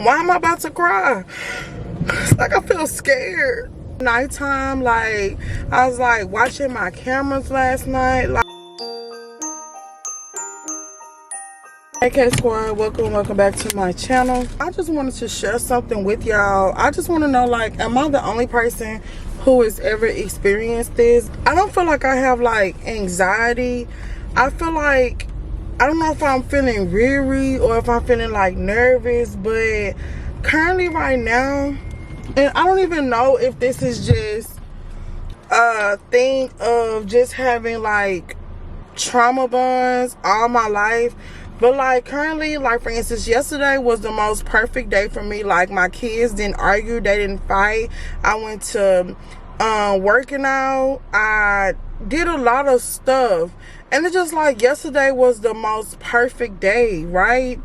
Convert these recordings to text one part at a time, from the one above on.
Why am I about to cry? It's like I feel scared. Nighttime, like I was like watching my cameras last night. Like, hey K Squad, welcome back to my channel. I just wanted to share something with y'all. I just want to know, like, am I the only person who has ever experienced this? I don't feel like I have like anxiety. I feel like, I don't know if I'm feeling weary or if I'm feeling like nervous, but currently right now, and I don't even know if this is just a thing of just having like trauma bonds all my life, but like currently, like for instance, yesterday was the most perfect day for me. Like my kids didn't argue, they didn't fight. I went to working out, I did a lot of stuff, and it's just like yesterday was the most perfect day, right?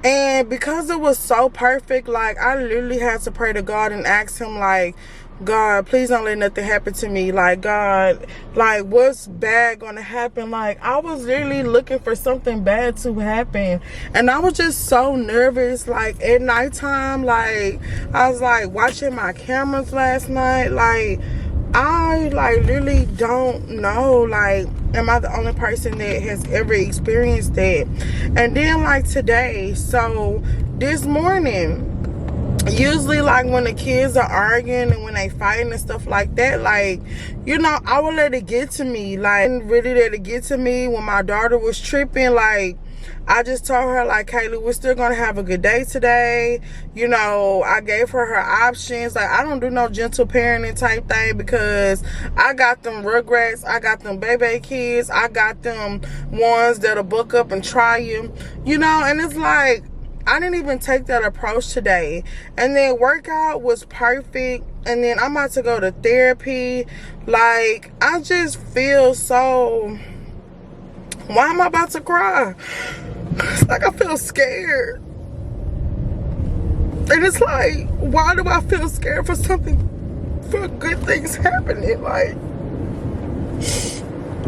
And because it was so perfect, like I literally had to pray to God and ask him, like, God, please don't let nothing happen to me. Like, God, like, what's bad gonna happen? Like, I was literally looking for something bad to happen, and I was just so nervous. Like at nighttime, like I was like watching my cameras last night. Like I like literally don't know, like, am I the only person that has ever experienced that? And then like today, so this morning, usually like when the kids are arguing and when they fighting and stuff like that, like, you know, I would let it get to me. Like, I didn't really let it get to me when my daughter was tripping. Like, I just told her, like, Kaylee, we're still gonna have a good day today. You know, I gave her her options. Like, I don't do no gentle parenting type thing because I got them rugrats, I got them baby kids, I got them ones that'll book up and try you, you know. And it's like, I didn't even take that approach today. And then workout was perfect. And then I'm about to go to therapy. Like, I just feel so... Why am I about to cry? It's like I feel scared. And it's like, why do I feel scared for something, for good things happening? Like,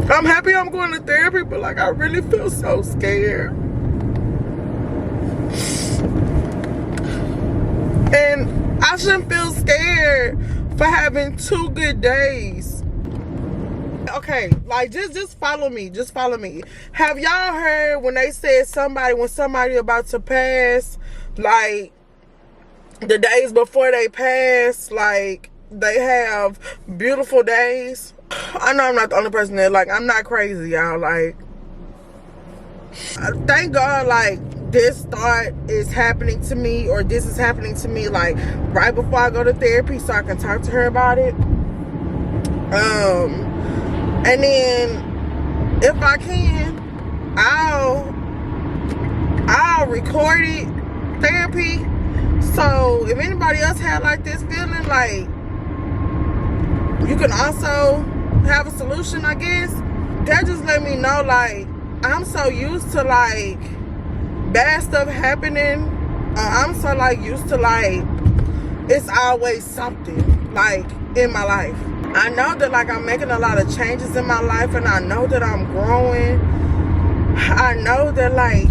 I'm happy I'm going to therapy, but like I really feel so scared. And I shouldn't feel scared for having 2 good days. Okay, like just follow me. Just follow me. Have y'all heard when they said when somebody about to pass, like the days before they pass, like they have beautiful days? I know I'm not the only person that, like, I'm not crazy, y'all. Like, thank God, like, this thought is happening to me, or this is happening to me, like, right before I go to therapy so I can talk to her about it. And then if I can, I'll record it, therapy. So if anybody else had like this feeling, like, you can also have a solution, I guess. That just let me know, like, I'm so used to like bad stuff happening. I'm so like used to like it's always something like in my life. I know that like I'm making a lot of changes in my life, and I know that I'm growing. I know that like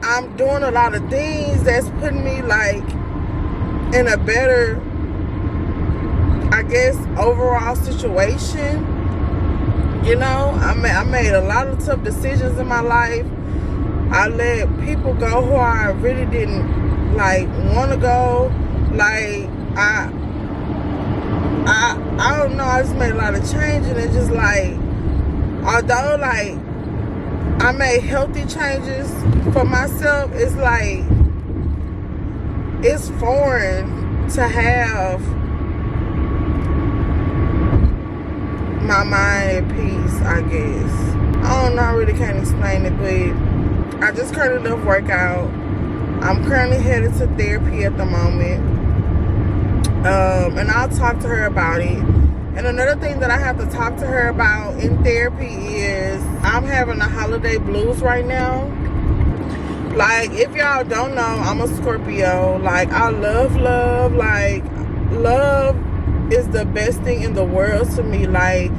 I'm doing a lot of things that's putting me like in a better, I guess, overall situation. You know, I made a lot of tough decisions in my life. I let people go who I really didn't like want to go. Like I don't know, I just made a lot of change, and it's just like, although like I made healthy changes for myself, it's like it's foreign to have my mind at peace, I guess. I don't know, I really can't explain it, but I just currently left workout. I'm currently headed to therapy at the moment. And I'll talk to her about it. And another thing that I have to talk to her about in therapy is I'm having a holiday blues right now. Like, if y'all don't know, I'm a Scorpio. Like, I love love. Like, love is the best thing in the world to me. Like,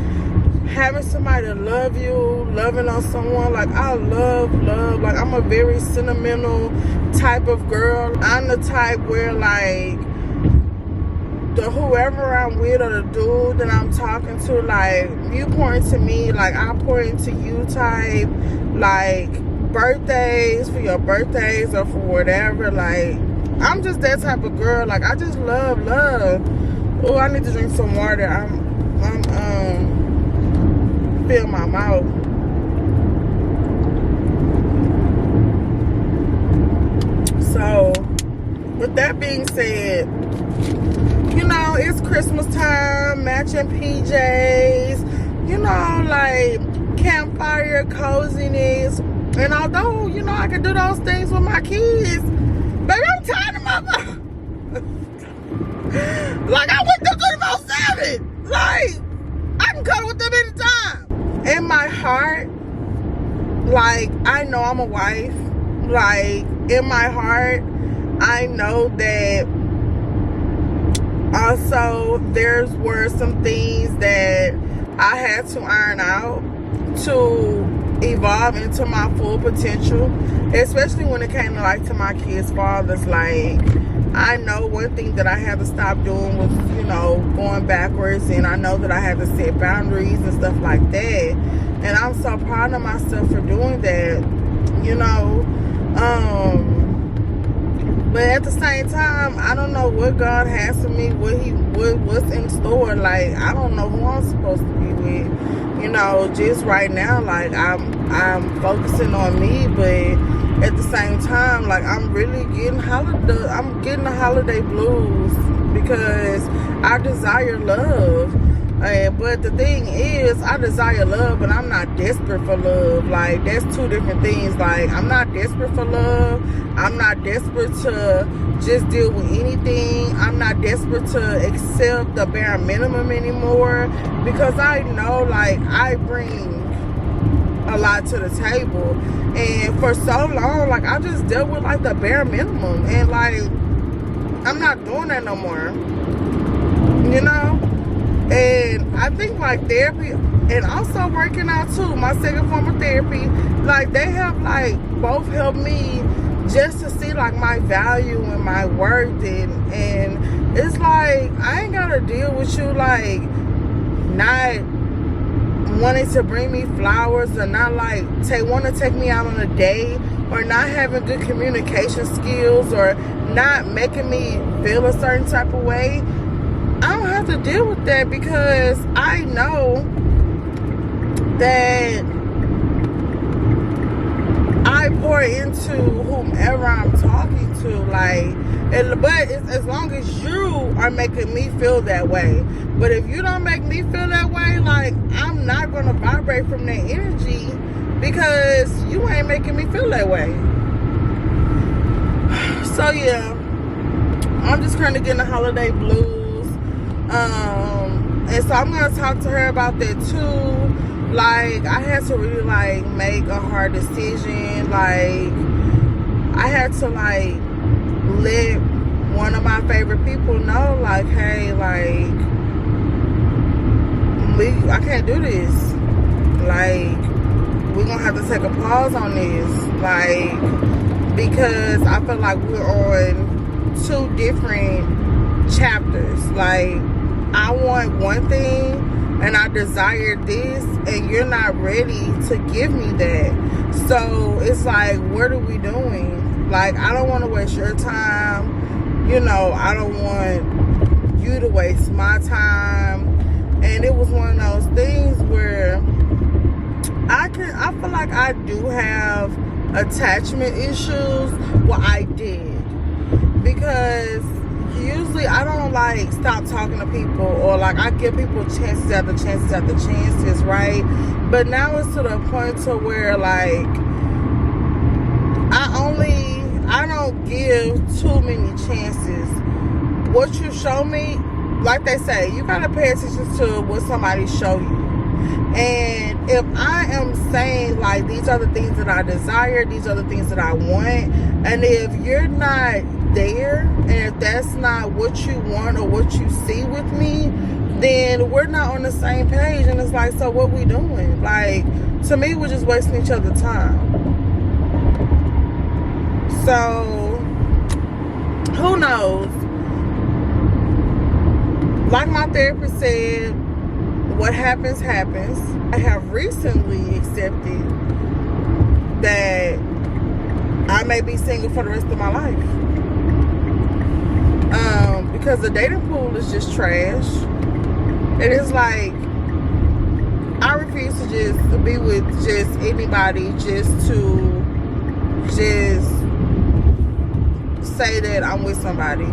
having somebody to love you, loving on someone. Like, I love. Like, I'm a very sentimental type of girl. I'm the type where, like, the whoever I'm with or the dude that I'm talking to, like, you pour into me, like, I pour into you type. Like, birthdays, for your birthdays or for whatever. Like, I'm just that type of girl. Like, I just love. Oh, I need to drink some water. I'm fill my mouth. So, with that being said, you know, it's Christmas time, matching PJs, you know, like campfire coziness. And although, you know, I can do those things with my kids, baby, I'm tired of my like, I with them 24/7. Like, I can cuddle with them anytime. In my heart, like, I know I'm a wife. Like, in my heart, I know that also were some things that I had to iron out to evolve into my full potential, especially when it came to, like, to my kids' fathers. Like, I know one thing that I had to stop doing was, you know, going backwards, and I know that I had to set boundaries and stuff like that, and I'm so proud of myself for doing that, you know. But at the same time, I don't know what God has for me, what's in store. Like, I don't know who I'm supposed to be with, you know. Just right now, like, I'm focusing on me, but at the same time, like, I'm really getting the holiday blues because I desire love. But the thing is, I desire love, but I'm not desperate for love. Like, that's two different things. Like, I'm not desperate for love. I'm not desperate to just deal with anything. I'm not desperate to accept the bare minimum anymore, because I know, like, I bring a lot to the table. And for so long, like, I just dealt with, like, the bare minimum, and, like, I'm not doing that no more, you know. And I think, like, therapy and also working out too, my second form of therapy, like, they have, like, both helped me just to see, like, my value and my worth. And it's like, I ain't gotta deal with you, like, not wanting to bring me flowers, or not, like, want to take me out on a date, or not having good communication skills, or not making me feel a certain type of way. I don't have to deal with that, because I know that I pour into whomever I'm talking to, like, but it's as long as you are making me feel that way. But if you don't make me feel that way, like, I'm not gonna vibrate from that energy, because you ain't making me feel that way. So yeah, I'm just kind of getting the holiday blues. And so I'm gonna talk to her about that too. Like, I had to really, like, make a hard decision. Like, I had to, like, let one of my favorite people know, like, hey, like, I can't do this. Like, we're gonna have to take a pause on this. Like, because I feel like we're on two different chapters. Like, I want one thing and I desire this, and you're not ready to give me that. So it's like, what are we doing? Like, I don't want to waste your time. You know, I don't want you to waste my time. And it was one of those things where I feel like I do have attachment issues. Well, I did. Because usually I don't, like, stop talking to people, or, like, I give people chances after chances after chances, right? But now it's to the point to where, like, I don't give too many chances. What you show me, like they say, you gotta pay attention to what somebody show you. And if I am saying, like, these are the things that I desire, these are the things that I want, and if you're not there, and if that's not what you want or what you see with me, then we're not on the same page. And it's like, so what we doing? Like, to me, we're just wasting each other's time. So who knows? Like my therapist said, what happens happens. I have recently accepted that I may be single for the rest of my life, because the dating pool is just trash. It is like, I refuse to just be with just anybody just to just say that I'm with somebody.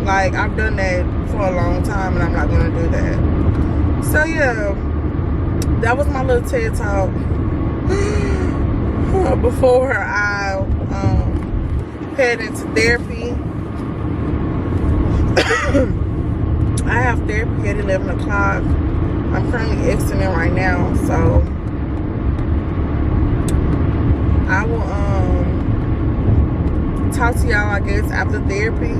Like, I've done that for a long time, and I'm not gonna do that. So yeah, that was my little TED talk before I head into therapy. I have therapy at 11 o'clock. I'm currently exiting right now, so I will talk to y'all, I guess, after therapy.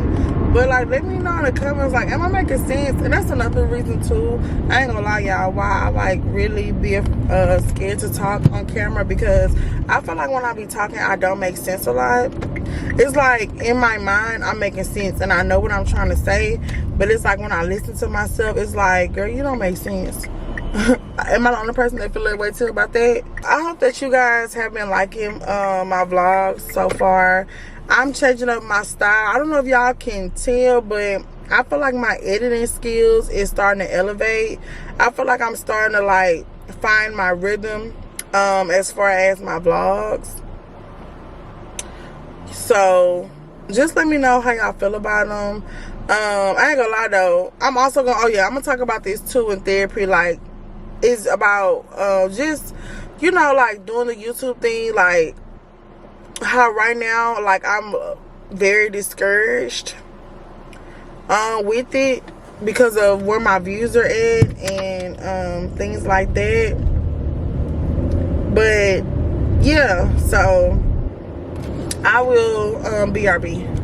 But like, let me know in the comments, like, am I making sense? And that's another reason too, I ain't gonna lie y'all, why I like really be scared to talk on camera, because I feel like when I be talking, I don't make sense a lot. It's like, in my mind, I'm making sense and I know what I'm trying to say, but it's like when I listen to myself, it's like, girl, you don't make sense. Am I the only person that feel that way too about that? I hope that you guys have been liking my vlogs so far. I'm changing up my style. I don't know if y'all can tell, but I feel like my editing skills is starting to elevate. I feel like I'm starting to like find my rhythm as far as my vlogs. So just let me know how y'all feel about them. I ain't gonna lie though, I'm also gonna, oh yeah, I'm gonna talk about this too in therapy. Like, it's about just, you know, like doing the YouTube thing. Like, how right now, like, I'm very discouraged with it because of where my views are at and things like that. But yeah, so I will BRB.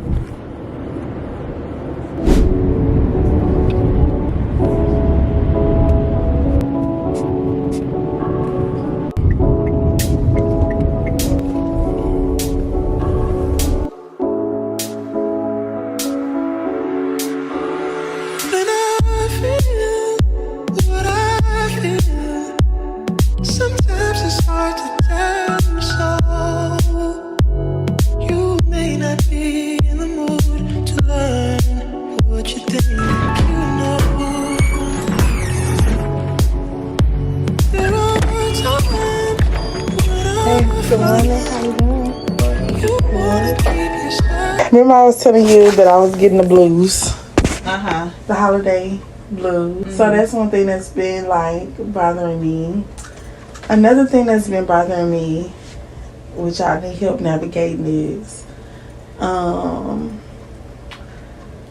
Remember I was telling you that I was getting the blues. The holiday blues. So that's one thing that's been like bothering me. Another thing that's been bothering me, which I need help navigating, is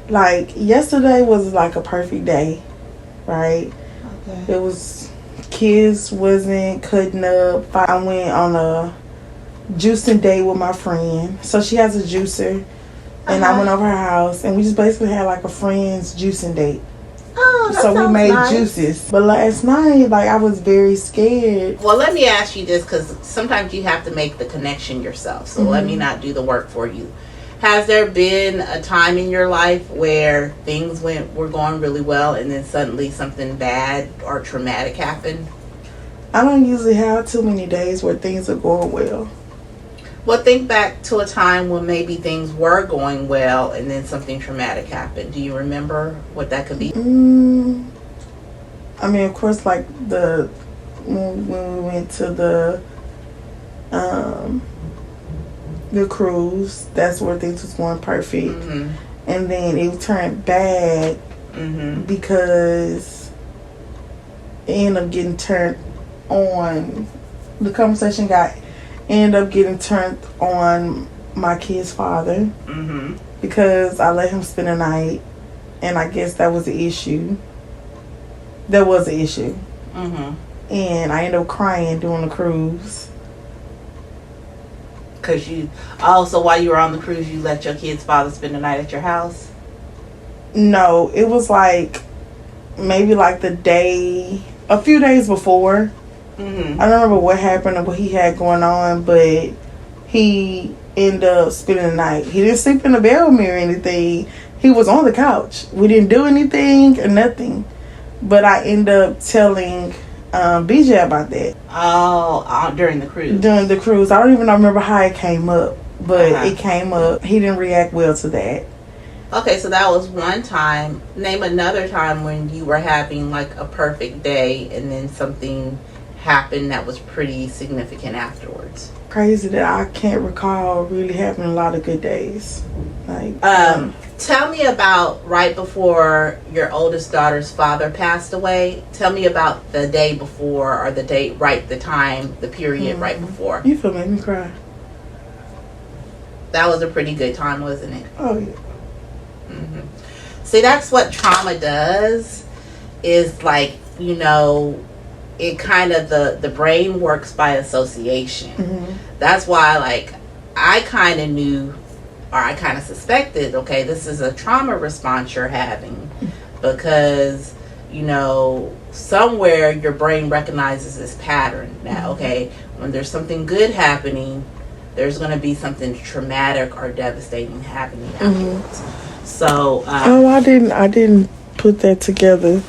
like yesterday was like a perfect day, right? Okay. It was, kids wasn't cutting up. I went on a juicing date with my friend. So she has a juicer. And I went over her house, and we just basically had like a friend's juicing date. Oh, that so we made nice. Juices. But last night, like, I was very scared. Well, let me ask you this, because sometimes you have to make the connection yourself. So let me not do the work for you. Has there been a time in your life where things were going really well, and then suddenly something bad or traumatic happened? I don't usually have too many days where things are going well. Well, think back to a time when maybe things were going well and then something traumatic happened. Do you remember what that could be? I mean, of course, like when we went to the cruise, that's where things was going perfect. And then it turned bad because it ended up getting turned on. The conversation ended up getting turned on my kid's father because I let him spend the night, and I guess that was the issue. There was an issue. And I ended up crying during the cruise. Because so while you were on the cruise, you let your kid's father spend the night at your house? No, it was like maybe like a few days before. Mm-hmm. I don't remember what happened or what he had going on, but he ended up spending the night. He didn't sleep in the bed with me or anything. He was on the couch. We didn't do anything or nothing. But I ended up telling BJ about that. Oh, during the cruise. During the cruise. I don't even remember how it came up, but it came up. He didn't react well to that. Okay, so that was one time. Name another time when you were having like a perfect day and then something happened that was pretty significant afterwards. Crazy that I can't recall really having a lot of good days. Like, tell me about right before your oldest daughter's father passed away. Tell me about the day before, or the date, right, the time, the period right before. You feel make me cry. That was a pretty good time, wasn't it? Oh yeah. See, that's what trauma does, is like, you know, it kind of, the brain works by association. That's why, like, I kind of knew, or I kind of suspected, okay, this is a trauma response you're having, because, you know, somewhere your brain recognizes this pattern that, okay, when there's something good happening, there's going to be something traumatic or devastating happening afterwards. So I didn't put that together.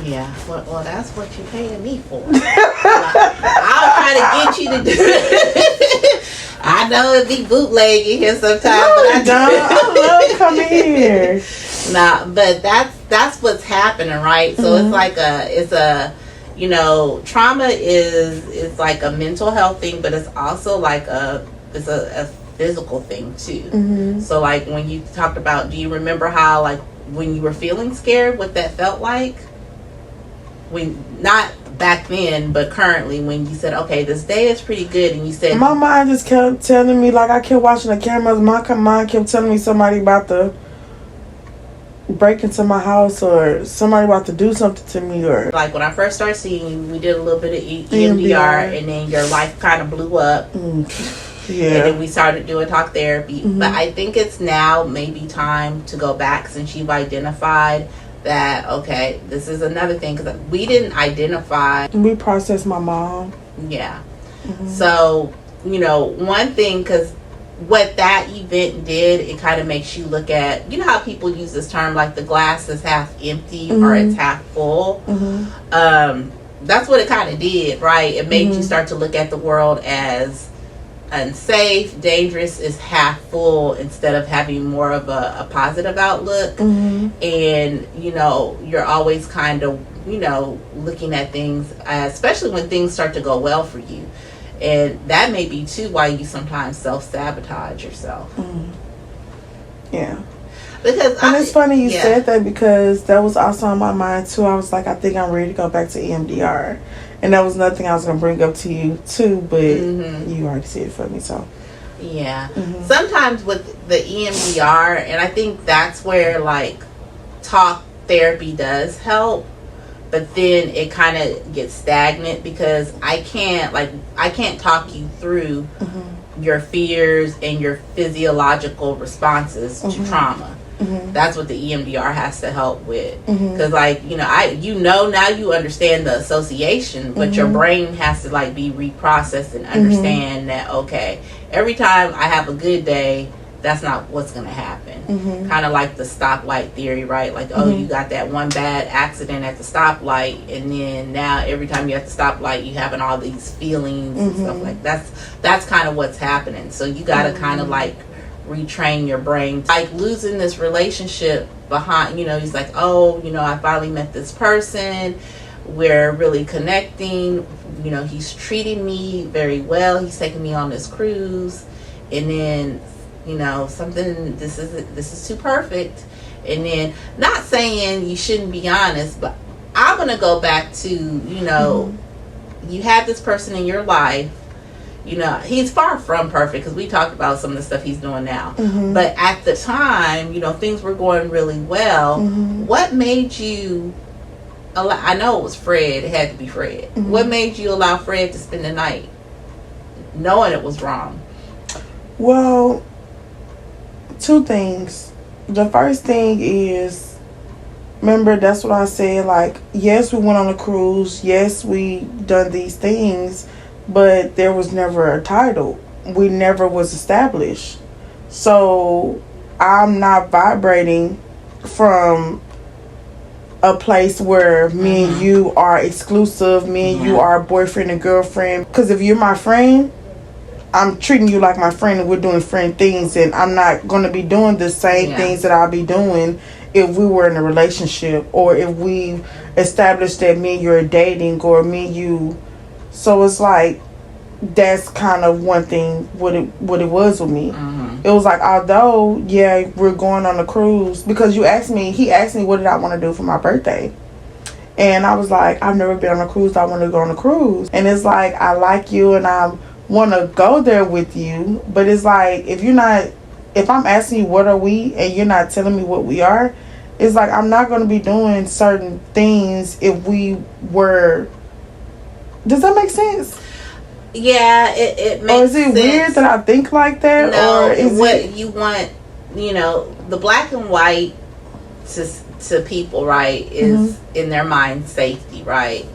Yeah, well, that's what you're paying me for. I'll try to get you to do it. I know it'd be bootlegging here sometimes, but I love coming here. Nah, but that's what's happening, right? So it's a you know, trauma is like a mental health thing, but it's also like a physical thing too. So like when you talked about, do you remember how, like, when you were feeling scared, what that felt like? When, not back then, but currently, when you said, okay, this day is pretty good, and you said, my mind just kept telling me, like, I kept watching the cameras, my mind kept telling me somebody about to break into my house, or somebody about to do something to me, or like when I first started seeing you, we did a little bit of EMDR, and then your life kind of blew up. Yeah. And then we started doing talk therapy. But I think it's now maybe time to go back, since you've identified that, okay, this is another thing, because we didn't identify. We processed my mom. Yeah. So, you know, one thing, because what that event did, it kind of makes you look at, you know how people use this term, like the glass is half empty or it's half full. That's what it kind of did, right? It made you start to look at the world as unsafe, dangerous, is half full, instead of having more of a positive outlook. And, you know, you're always kind of, you know, looking at things, especially when things start to go well for you. And that may be too why you sometimes self-sabotage yourself. Yeah. Because it's funny you said that, because that was also on my mind too. I was like, I think I'm ready to go back to EMDR. And that was nothing I was going to bring up to you too, but you already said it for me, so. Yeah. Sometimes with the EMDR, and I think that's where, like, talk therapy does help, but then it kind of gets stagnant, because I can't talk you through your fears and your physiological responses to trauma. That's what the EMDR has to help with, because like, you know, now you understand the association, but your brain has to, like, be reprocessed and understand that, okay, every time I have a good day, that's not what's going to happen. Kind of like the stoplight theory, right? Like, oh, you got that one bad accident at the stoplight, and then now every time you're at the stoplight, you having all these feelings and stuff like that. That's kind of what's happening. So you got to kind of, like, retrain your brain. Like losing this relationship behind, you know, he's like, oh, you know, I finally met this person. We're really connecting. You know, he's treating me very well. He's taking me on this cruise. And then, you know, something, this is too perfect. And then, not saying you shouldn't be honest, but I'm going to go back to, you know, you had this person in your life. You know, he's far from perfect, because we talked about some of the stuff he's doing now. But at the time, you know, things were going really well. What made you allow, I know it was Fred, it had to be Fred. What made you allow Fred to spend the night knowing it was wrong? Well, 2 things. The first thing is, remember, that's what I said. Like, yes, we went on a cruise. Yes, we done these things, but there was never a title. We never was established. So I'm not vibrating from a place where me and you are exclusive. Me and you are boyfriend and girlfriend. Because if you're my friend, I'm treating you like my friend, and we're doing friend things, and I'm not going to be doing the same things that I'll be doing if we were in a relationship, or if we established that me and you are dating, or me and you. So it's like, that's kind of one thing what it was with me. It was like, although we're going on a cruise, because he asked me what did I want to do for my birthday, and I was like, I've never been on a cruise, I want to go on a cruise. And it's like, I like you and I want to go there with you, but it's like, if I'm asking you what are we and you're not telling me what we are, it's like, I'm not going to be doing certain things if we were. Does that make sense? Yeah, it makes sense. Or is it weird that I think like that? No, or is what you want, the black and white to people, right, is in their mind safety, right?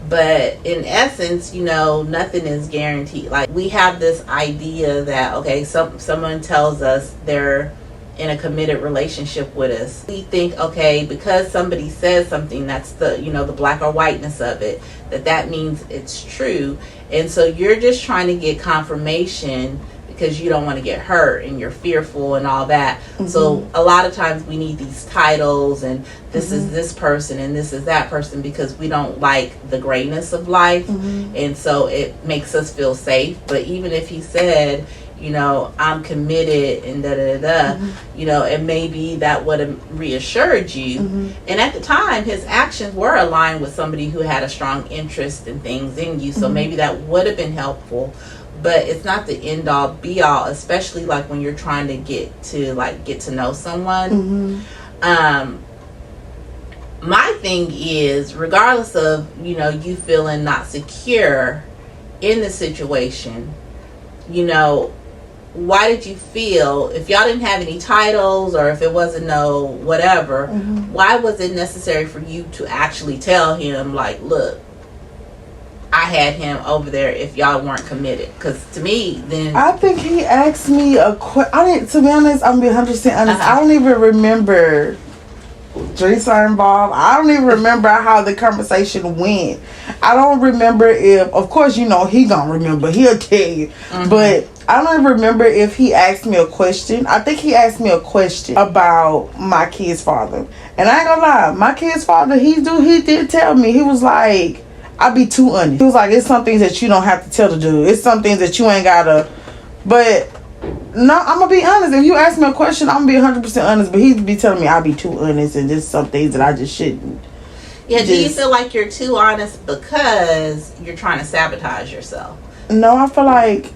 But in essence, nothing is guaranteed. Like, we have this idea that, okay, someone tells us they're in a committed relationship with us. We think, okay, because somebody says something, that's the black or whiteness of it, that means it's true. And so you're just trying to get confirmation because you don't want to get hurt and you're fearful and all that. So a lot of times we need these titles, and this is this person and this is that person, because we don't like the grayness of life. And so it makes us feel safe. But even if he said, I'm committed and and maybe that would have reassured you. And at the time, his actions were aligned with somebody who had a strong interest in things in you. So maybe that would have been helpful. But it's not the end all be all, especially like when you're trying to get to know someone. My thing is, regardless of, you feeling not secure in the situation, why did you feel, if y'all didn't have any titles or if it wasn't no whatever, why was it necessary for you to actually tell him, like, look, I had him over there if y'all weren't committed? Because to me, then I think he asked me a question. To be honest, I'm being 100% honest. I don't even remember drinks are involved. I don't even remember how the conversation went. I don't remember if, of course, he gonna remember. He'll tell you. But I don't even remember if he asked me a question. I think he asked me a question about my kid's father. And I ain't gonna lie, my kid's father, he did tell me. He was like, I be too honest. He was like, it's some things that you don't have to tell the dude. It's some things that you ain't gotta. But no, I'm gonna be honest. If you ask me a question, I'm gonna be 100% honest. But he'd be telling me I be too honest, and just some things that I just shouldn't. Yeah, do you feel like you're too honest because you're trying to sabotage yourself? No, I feel like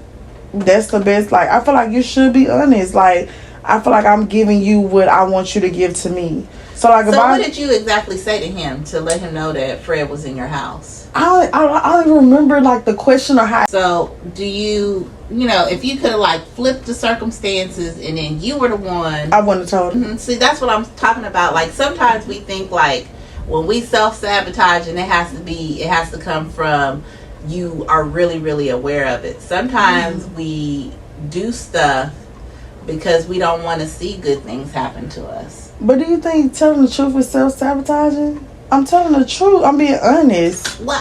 that's the best. Like, I feel like you should be honest. Like, I feel like I'm giving you what I want you to give to me. So what did you exactly say to him to let him know that Fred was in your house? I don't even remember like the question or how. So do you, if you could have like flipped the circumstances and then you were the one, I wouldn't have told him. See, that's what I'm talking about. Like, sometimes we think like when we self-sabotage, and it has to come from you are really, really aware of it. Sometimes we do stuff because we don't want to see good things happen to us. But do you think telling the truth is self-sabotaging? I'm telling the truth. I'm being honest. Well,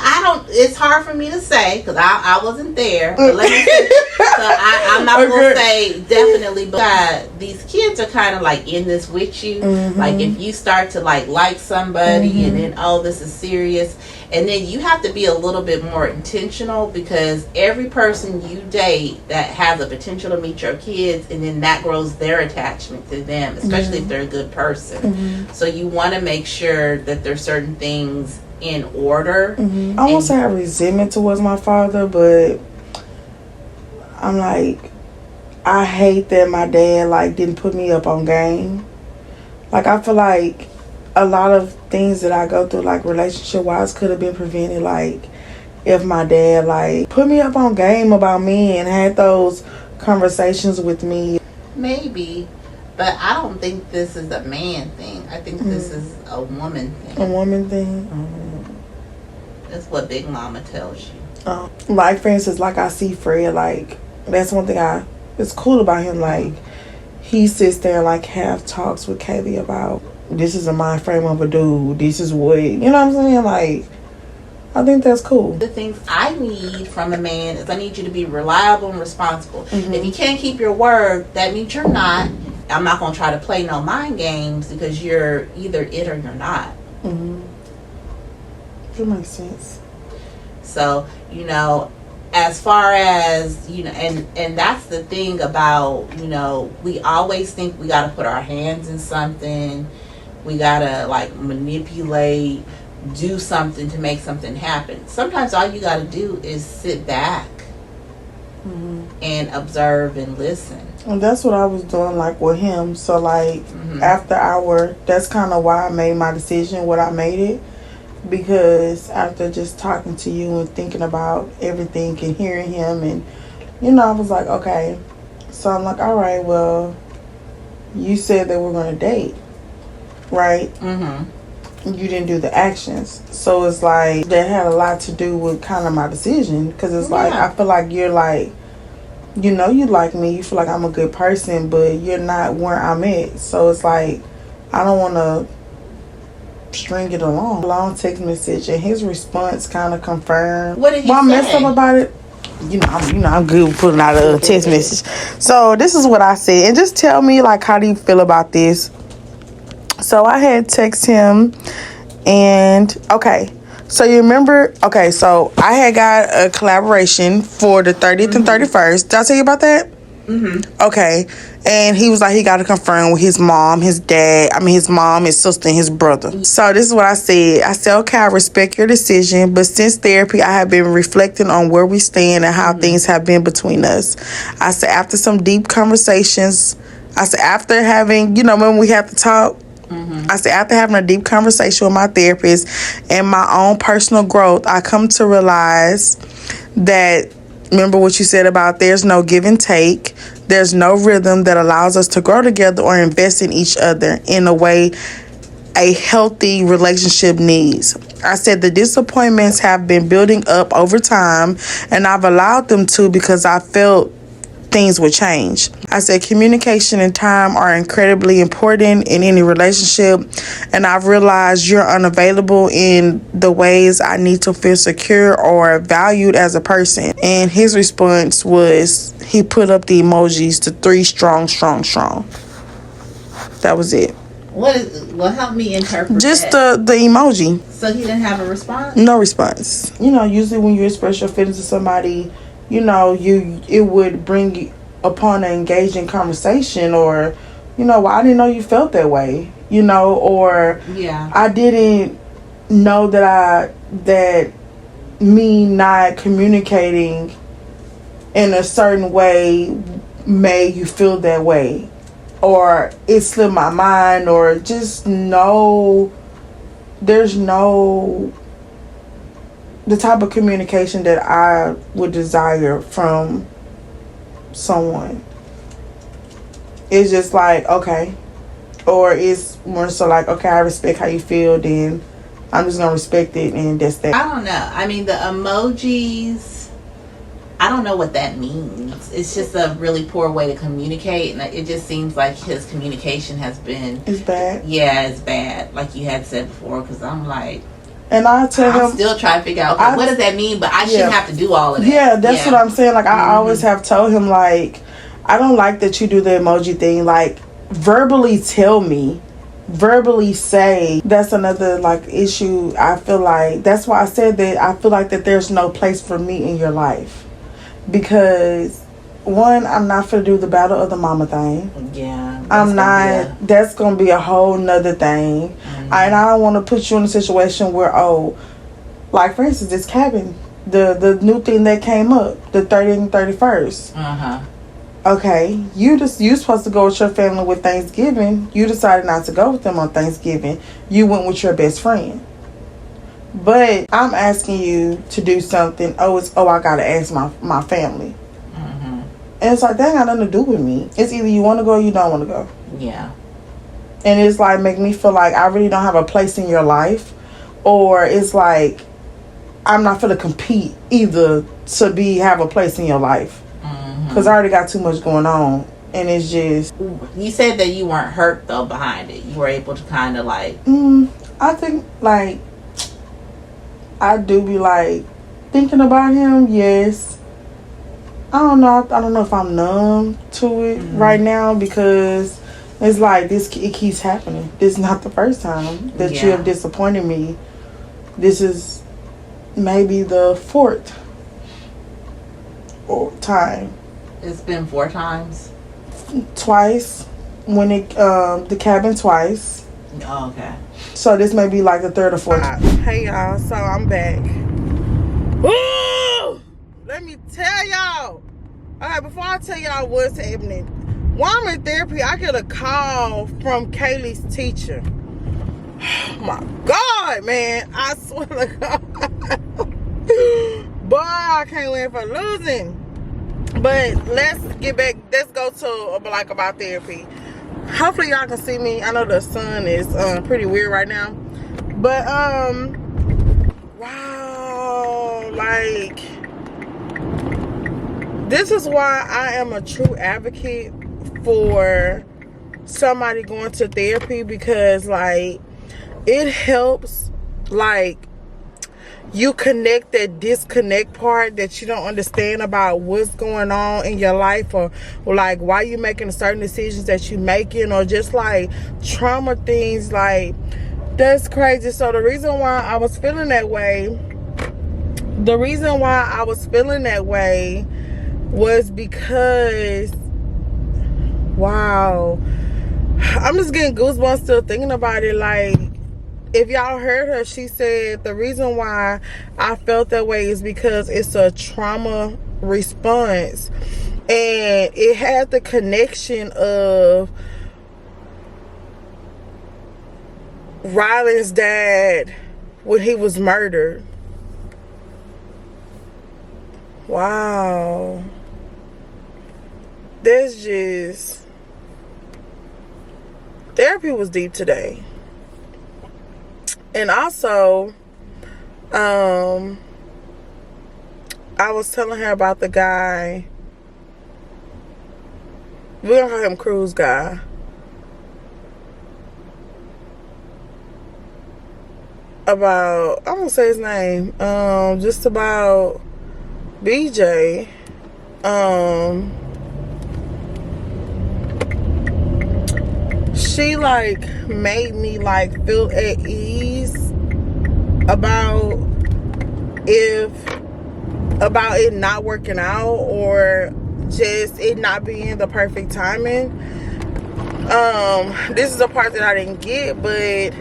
it's hard for me to say because I wasn't there. But let me say, so I'm not going to say definitely, but these kids are kind of like in this with you. Like, if you start to like somebody and then, oh, this is serious. And then you have to be a little bit more intentional, because every person you date that has the potential to meet your kids, and then that grows their attachment to them, especially if they're a good person. So you want to make sure that there's certain things in order. I won't say I have resentment towards my father, but I'm like, I hate that my dad like didn't put me up on game. Like, I feel like a lot of things that I go through, like relationship wise, could have been prevented, like if my dad like put me up on game about me and had those conversations with me. Maybe, But I don't think this is a man thing. I think this is a woman thing. A woman thing? That's what Big Mama tells you. Like, for instance, like I see Fred, like, that's one thing it's cool about him. Like, he sits there and, like, have talks with Kaylee about, this is a mind frame of a dude. This is what, you know what I'm saying? Like, I think that's cool. The things I need from a man is I need you to be reliable and responsible. If you can't keep your word, that means you're not. I'm not going to try to play no mind games because you're either it or you're not. That makes sense. So, you know, as far as, you know, and that's the thing about, you know, we always think we got to put our hands in something. We got to, like, manipulate, do something to make something happen. Sometimes all you got to do is sit back and observe and listen. And that's what I was doing, like, with him. So, like, after that's kind of why I made my decision, what I made it. Because after just talking to you and thinking about everything and hearing him, and, you know, I was like, okay. So I'm like, all right, well, you said that we're going to date, right? You didn't do the actions. So it's like, that had a lot to do with kind of my decision. Because it's like, I feel like you're like, you know, you like me, you feel like I'm a good person, but you're not where I'm at. So it's like, I don't want to string it along. Long text message, and his response kind of confirmed. What did he say? I messed up about it. I'm good with putting out a text message. So this is what I said, and just tell me, like, how do you feel about this? So I had text him, and okay. So you remember? Okay, so I had got a collaboration for the 30th and 31st. Did I tell you about that? Okay. And he was like, he got to confirm with his mom, his mom, his sister, and his brother. So this is what I said. I said, okay, I respect your decision, but since therapy, I have been reflecting on where we stand and how things have been between us. I said, after some deep conversations, I said, after having, you know, when we have to talk, I said, after having a deep conversation with my therapist and my own personal growth, I come to realize that, remember what you said about there's no give and take. There's no rhythm that allows us to grow together or invest in each other in a way a healthy relationship needs. I said the disappointments have been building up over time, and I've allowed them to because I felt things would change. I said communication and time are incredibly important in any relationship, and I've realized you're unavailable in the ways I need to feel secure or valued as a person. And his response was, he put up the emojis to 3 strong. That was it. Well, help me interpret just that. the emoji. So he didn't have a response? No response. You know, usually when you express your feelings to somebody, you know, it would bring you upon an engaging conversation, or, you know, well, I didn't know you felt that way, you know, or I didn't know that me not communicating in a certain way made you feel that way, or it slipped my mind, or just there's no the type of communication that I would desire from someone. It's just like, okay. Or it's more so like, okay, I respect how you feel, then I'm just gonna respect it, and that's that. I don't know. I mean, the emojis, I don't know what that means. It's just a really poor way to communicate, and it just seems like his communication has been... It's bad? Yeah, it's bad, like you had said before, because I'm like... And I tell him... I'm still trying to figure out, okay, what does that mean? But I shouldn't have to do all of that. Yeah, that's what I'm saying. Like, I always have told him, like, I don't like that you do the emoji thing. Like, verbally tell me. Verbally say. That's another, like, issue. I feel like... That's why I said that I feel like that there's no place for me in your life. Because... One, I'm not for to do the battle of the mama thing. Yeah. I'm not. That's going to be a whole nother thing. And I don't want to put you in a situation where, like, for instance, this cabin, the new thing that came up, the 30th and 31st. Okay, you supposed to go with your family with Thanksgiving. You decided not to go with them on Thanksgiving. You went with your best friend. But I'm asking you to do something. I got to ask my family. And it's like, that ain't got nothing to do with me. It's either you want to go or you don't want to go. Yeah. And it's like make me feel like I really don't have a place in your life, or it's like I'm not gonna compete either to have a place in your life, because I already got too much going on. And it's just, you said that you weren't hurt though behind it. You were able to kind of like, I think like I do be like thinking about him. Yes, I don't know if I'm numb to it right now, because it's like it keeps happening. This is not the first time that you have disappointed me. This is maybe the fourth time. It's been 4 times. Twice, when the cabin twice. Oh, okay. So this may be like the third or fourth. Hey y'all, so I'm back. Woo! Let me tell y'all. Okay, before I tell y'all what's happening, while I'm in therapy, I get a call from Kaylee's teacher. Oh my God, man! I swear to God, boy, I can't win for losing. But let's get back. Let's go to like about therapy. Hopefully y'all can see me. I know the sun is pretty weird right now, but wow, like this is why I am a true advocate for somebody going to therapy, because like it helps like you connect that disconnect part that you don't understand about what's going on in your life, or like why you making certain decisions that you making, or just like trauma things. Like that's crazy. So the reason why I was feeling that way was because, wow, I'm just getting goosebumps still thinking about it. Like, if y'all heard her, she said the reason why I felt that way is because it's a trauma response. And it had the connection of Ryland's dad when he was murdered. Wow. There's just... Therapy was deep today. And also, I was telling her about the guy. We're gonna call him Cruise Guy. About, I'm gonna say his name. Just about BJ. She like made me like feel at ease about it not working out, or just it not being the perfect timing. This is the part that I didn't get, but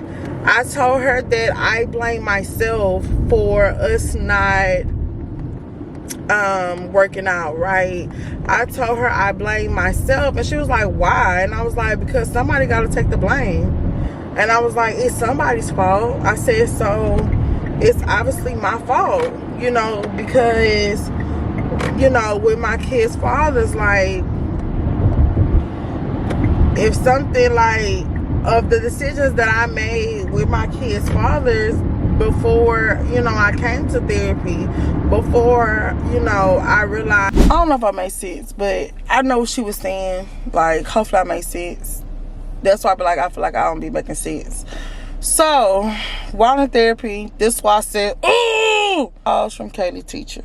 I told her that I blame myself for us not working out, right? I told her I blame myself, and she was like, why? And I was like, because somebody got to take the blame. And I was like, it's somebody's fault. I said, so it's obviously my fault, you know, because, you know, with my kids' fathers, like, if something like of the decisions that I made with my kids' fathers before, you know, I came to therapy, before, you know, I realized, I don't know if I made sense, but I know what she was saying. Like, hopefully I made sense. That's why I feel like I don't be making sense. So, while in therapy, this is why I said, ooh, I was from Kaylee teacher.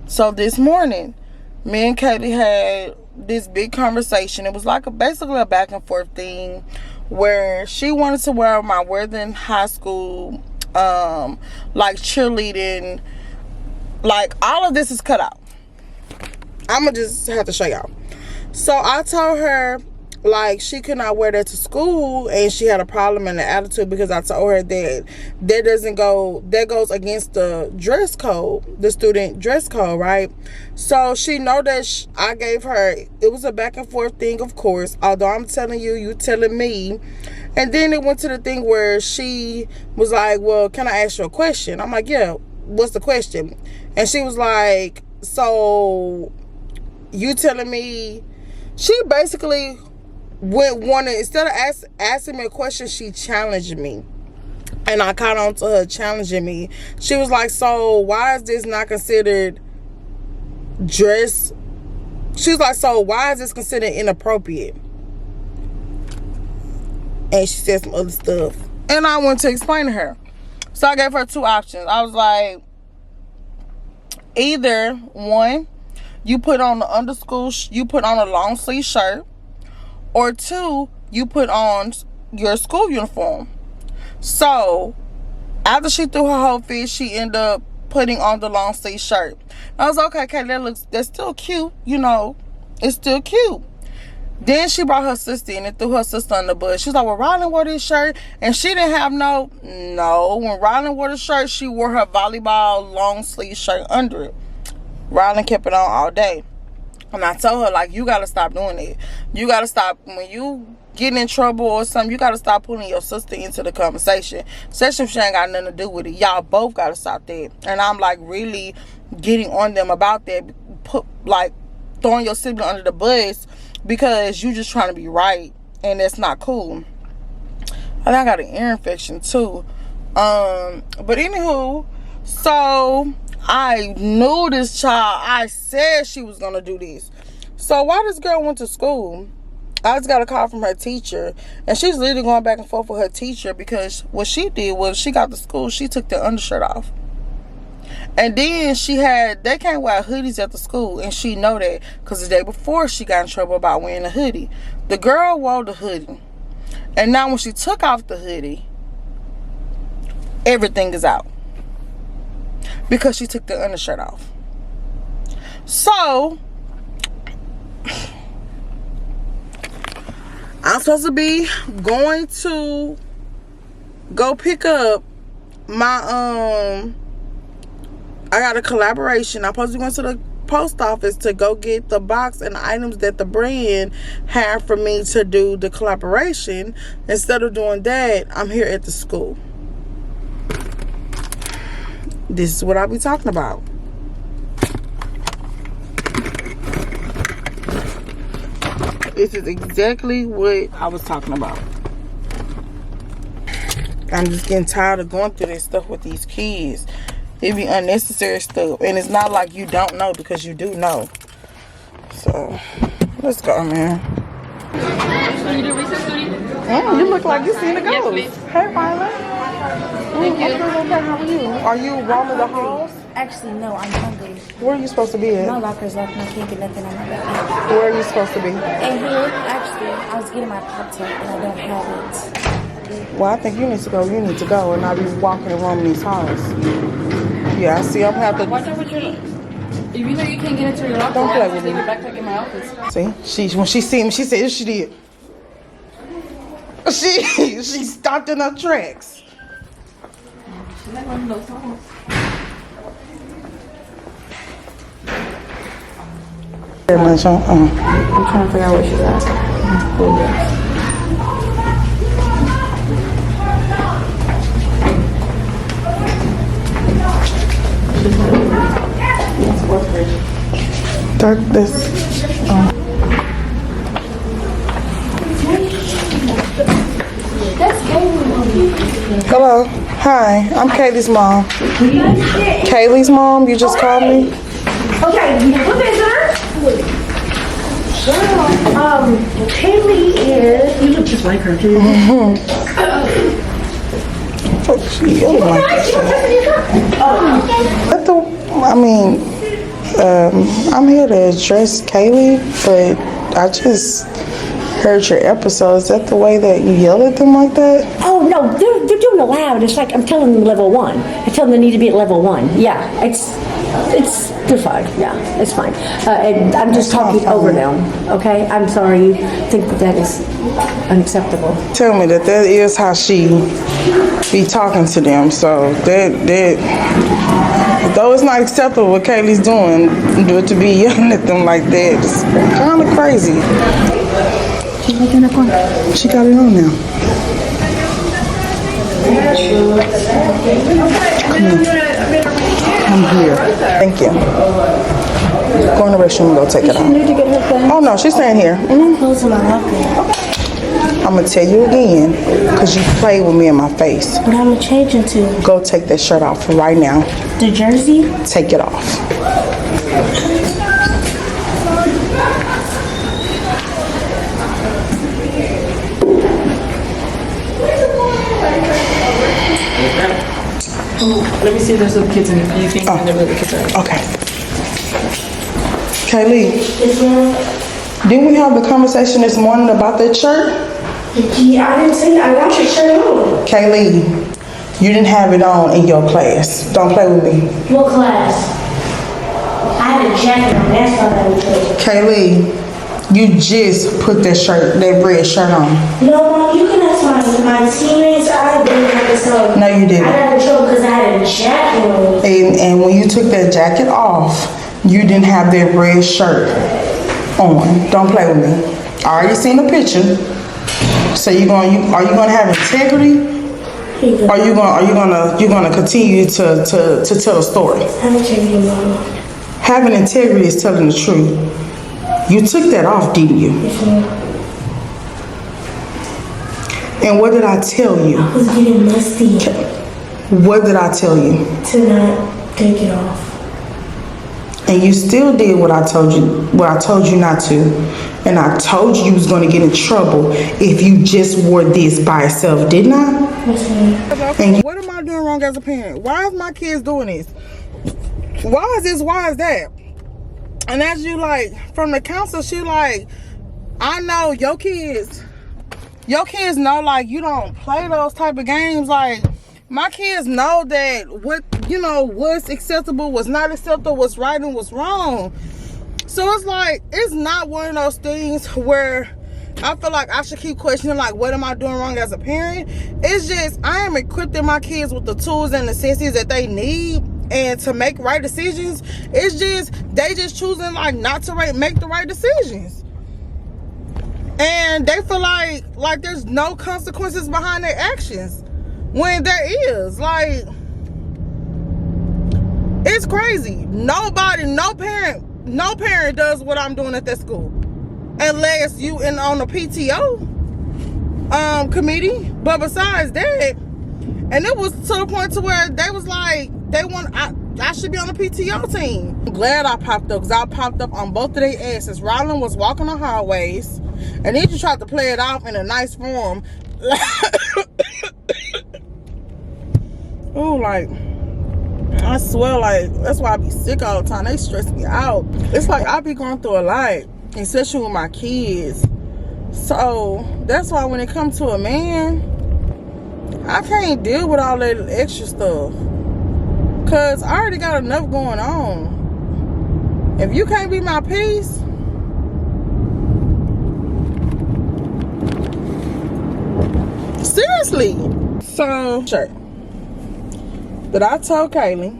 So this morning, me and Kaylee had this big conversation. It was like basically a back and forth thing, where she wanted to wear my Worthing High School like cheerleading. Like, all of this is cut out. I'm gonna just have to show y'all. So I told her, like, she could not wear that to school, and she had a problem in the attitude, because I told her that that goes against the dress code, the student dress code, right? So she know that I gave her, it was a back and forth thing, of course, although I'm telling you, you telling me. And then it went to the thing where she was like, well, can I ask you a question? I'm like, yeah, what's the question? And she was like, so you telling me, she basically instead of asking me a question, she challenged me. And I caught on to her challenging me. She was like, so why is this not considered dress? She was like, so why is this considered inappropriate? And she said some other stuff. And I went to explain to her. So I gave her 2 options. I was like, either one, you put on the you put on a long sleeve shirt, or 2, you put on your school uniform. So after she threw her whole fit, she ended up putting on the long sleeve shirt. I was like, okay, that's still cute, you know, it's still cute. Then she brought her sister in and threw her sister on the bus. She was like, well, Rylan wore this shirt, and she didn't have no. When Rylan wore the shirt, she wore her volleyball long sleeve shirt under it. Rylan kept it on all day. And I told her, like, you got to stop doing it. You got to stop. When you get in trouble or something, you got to stop pulling your sister into the conversation. Especially if she ain't got nothing to do with it. Y'all both got to stop that. And I'm, like, really getting on them about that. Throwing your sibling under the bus because you just trying to be right. And that's not cool. I think I got an ear infection, too. But anywho, so I knew this child. I said she was going to do this. So while this girl went to school, I just got a call from her teacher. And she's literally going back and forth with her teacher because what she did was she got to school, she took the undershirt off. And then they can't wear hoodies at the school. And she know that because the day before she got in trouble about wearing a hoodie. The girl wore the hoodie. And now when she took off the hoodie, everything is out. Because she took the undershirt off. So I'm supposed to be going to go pick up my I got a collaboration. I'm supposed to be going to the post office to go get the box and the items that the brand had for me to do the collaboration. Instead of doing that, I'm here at the school. This is what I'll be talking about. This is exactly what I was talking about. I'm just getting tired of going through this stuff with these kids. It be unnecessary stuff. And it's not like you don't know, because you do know. So, let's go, man. You do research study? You look like you seen the ghost. Yes, Hey, Violet. Thank you. Okay, how are you? Are you roaming the halls? Actually, no, I'm hungry. Where are you supposed to be at? My locker's locked and I can't get nothing on my back. Where are you supposed to be? And here, actually, I was getting my Pop-Tart and I don't have it. Well, I think you need to go. You need to go and not be walking and roaming these halls. Yeah, I see. I'm gonna have to. Watch out with your. If you know you can't get into your locker, Don't play with leave me. your backpack in my office. See, when she seen me, she said she did. She stopped in her tracks. She's like one of those songs. Very much. I'm trying to figure out what she's at. Start this. Hello. Hi. I'm Kaylee's mom. Kaylee's mom? You just called me? Okay, what visitor? Kaylee is. You look just like her too. Oh, she really like I'm here to address Kaylee, but I just heard your episode. Is that the way that you yell at them like that? Oh no, they're doing it loud. It's like I'm telling them level 1. I tell them they need to be at level 1. Yeah, they're fine. Yeah, it's fine. And I'm just talking over them. Okay, I'm sorry. You think that is unacceptable? Tell me that is how she be talking to them. So that though it's not acceptable what Kaylee's doing, to be yelling at them like that, it's kind of crazy. She got it on now. I'm here. Thank you. Go in the restroom and go take it off. Need to get her thing. Oh no, she's staying here. Closing my locker. I'm gonna tell you again, because you played with me in my face. What I'm changing to? Go take that shirt off right now. The jersey? Take it off. Let me see if there's some kids in it. Do you think there will be kids in it? Okay. Kaylee, Yes, ma'am. didn't we have the conversation this morning about that shirt? Yeah, I didn't say that. I got your shirt on. Kaylee, you didn't have it on in your class. Don't play with me. What class? I had a jacket on. That's why I was changing. Kaylee, you just put that shirt, that red shirt on. No, Mom, you can ask my teammates. I didn't have this on. No, you I didn't. got in trouble because I had a jacket on. And when you took that jacket off, you didn't have that red shirt on. Don't play with me. I already seen the picture. So are you gonna have integrity? Or you gonna continue to tell a story? I'm changing, Mom. Having integrity is telling the truth. You took that off, didn't you? Yes, ma'am. And what did I tell you? I was getting musty What did I tell you? to not take it off. And you still did what I told you not to. And I told you was gonna get in trouble if you just wore this by itself, didn't I? Yes, ma'am. And what am I doing wrong as a parent? Why is my kids doing this? Why is this? Why is that? And as you like, from the council, she like, I know your kids know like you don't play those type of games. Like my kids know that what's acceptable, what's not acceptable, what's right and what's wrong. So it's like, it's not one of those things where I feel like I should keep questioning like, what am I doing wrong as a parent? It's just, I am equipping my kids with the tools and necessities that they need and to make right decisions. It's just, they just choosing like not to make the right decisions. And they feel like there's no consequences behind their actions when there is. Like, it's crazy. No parent does what I'm doing at that school unless you on the PTO committee. But besides that, and it was to the point to where they was like, I should be on the PTO team. I'm glad I popped up, because I popped up on both of their asses. Rylan was walking the hallways, and then you tried to play it off in a nice form. Ooh, like, I swear, like, that's why I be sick all the time. They stress me out. It's like I be going through a lot, especially with my kids. So that's why when it comes to a man, I can't deal with all that extra stuff, cause I already got enough going on. If you can't be my peace, seriously. So, sure. But I told Kaylee,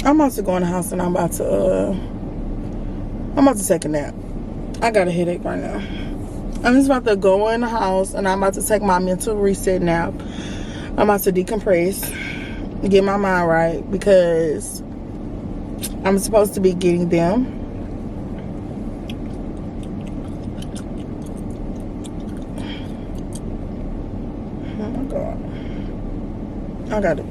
I'm about to go in the house and I'm about to take a nap. I got a headache right now. I'm just about to go in the house and I'm about to take my mental reset nap. I'm about to decompress, get my mind right, because I'm supposed to be getting them. Oh my God. I got it.